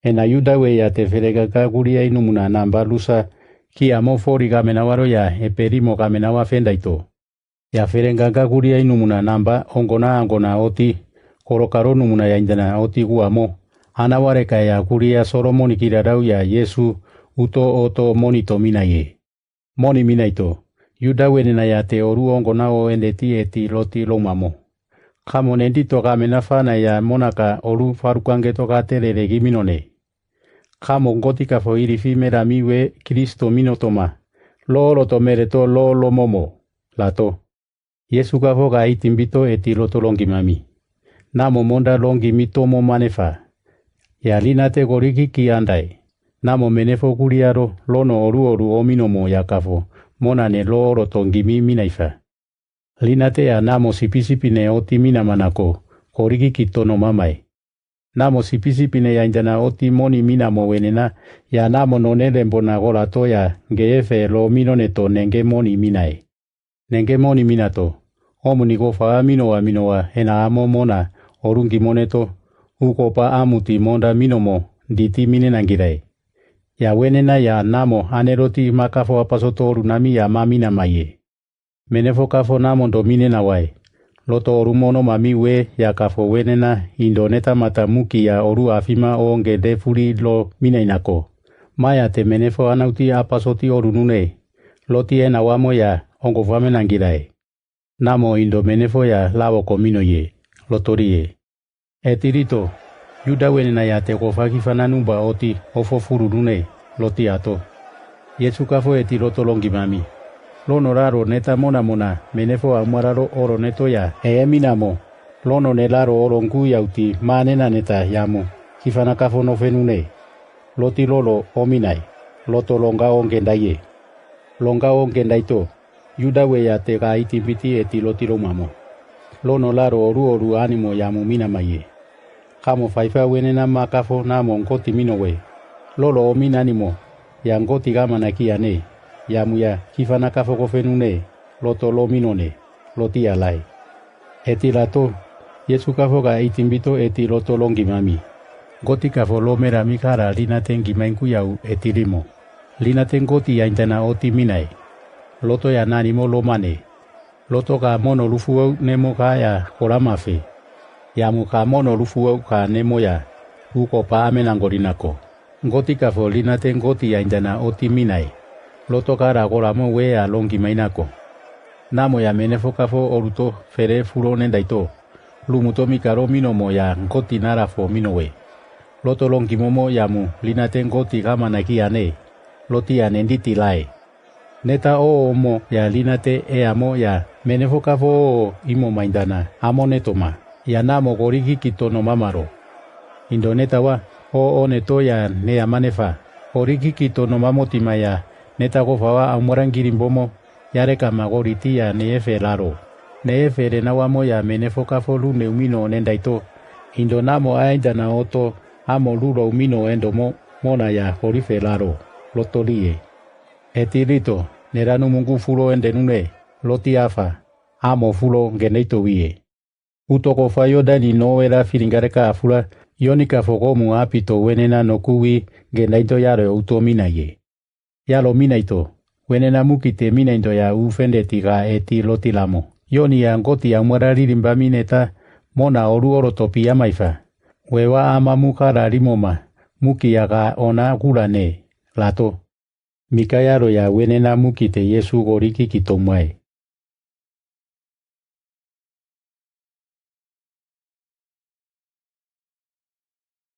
En ayuda we ya te ferega kaguria inumuna namba lusa ki amo fori gamenawaro ya eperimo gamenawa fendaito. Ya ferenga kaguria inumuna namba angona oti korokaro numuna ya indana oti guamo. Anawareka ya kuria soromoni kirarau ya Yesu uto oto monito minaye. Moni minaito. Yuda wenena ya te oru ongonao endeti eti loti lomamo. Kamo nendito gamenafana ya monaka oru farukange toka terere giminone. Kamo ngotika fo iri fimera miwe Kristo minotoma. Lo tomereto lo momo. Lato. Yesu kafo ga itimbito eti loto longi mami. Namo monda longi mitomo manefa. Ya linate goriki ki andai. Namo menefo kuriaro lono oru ominomo ya kafo. Monane lo tongimi minaifa. Linate ya namo sipisipine oti mina manako. Goriki kitono mamai. Namo sipisipine ya indana oti moni minamo wenena. Ya namo nonele mbona golato ya ngeefe lo minoneto nenge moni minae. Nenge moni minato. Omunigo fa aminoa ena amo mona orungi moneto. Ukopa amuti monda minomo diti minenangirai. Ya wenena ya namo aneroti makafo apasoto orunami ya mamina maye. Menefo kafo namo domine na wai. Loto orumono mami we ya kafo wenena indoneta matamuki ya oru afima onge defuri lo minainako. Maya te menefo anauti apasoti orunune. Loti ena wamo ya ongo famenangirai. Namo indo menefo ya lavo komino ye. Lotorie. Etirito, yuda wenena ya te kofaki fananumba oti ofo fururune loti ato. Yesu kafo eti loto longi mami. Lono raro neta mona menefo amararo oro neto ya minamo. Lono nelaro oro ngu yauti manena neta yamu. Kifana kafo no fenune. Loti lolo ominai. Loto longa ongendaye. Longa ongendaito. Yuda we ya te ga itimbiti eti loti lomamo. Lono laro oru animo yamu mina maye. Kamo faifa wenena makafo namo ngoti minowe. Lolo ominanimo. Ya ngoti gama nakiane. Yamu ya kifana kafo kofenune. Loto lo minone. Loti alai. Eti lato. Yesu kafo ga itimbito eti loto longi mami. Goti kafo lo mera mikara lina tengi mainku yau eti limo. Lina tengoti ya intana oti minai. Loto ya nanimo lo mane. Loto ka mono lufu nemo kaya koramafe. Yamu ka mono lufu ka nemo ya. Uko pa amenangorinako. Ngoti kafo linate ngoti ya indana oti minai. Loto kara koramo we ya longi mainako. Namo ya menefo kafo oruto fere furo nendaito. Lumuto mikaro minomo ya ngoti narafo minowe. Loto longi momo yamu linate ngoti kama nakiane. Loti ya nenditi lai. Neta omo ya linate amo ya menefo kafo imo maindana amo netoma ya namo goriki kitono mamaro. Indoneta wa neto ya ne amanefa goriki kitono mamotima ya neta gofawa amorangirimbomo yareka magoriti ya neefe laro. Neefe renawamo ya menefo kafo lune umino nendaito. Indonamo aindana oto amo luro umino endomo mona ya horife laro. Lotolie. Etirito, neranu mungu fulo endenune, loti afa, amo fulo geneito wie. Utoko fayo dani no era filingareka afula, yonika fogomu apito wenena nokuwi geneito yaro utominaye. Yalo minaito, wenena mukite minaito ya ufendetiga eti loti lamo. Yoni ya ngoti ya muararirimba mineta, mona oru orotopi amaifa. Wewa ama mukara rimoma, muki yaga ona gulane, lato. Mikayaro ya wenena mukite Yesu goriki kitomwae.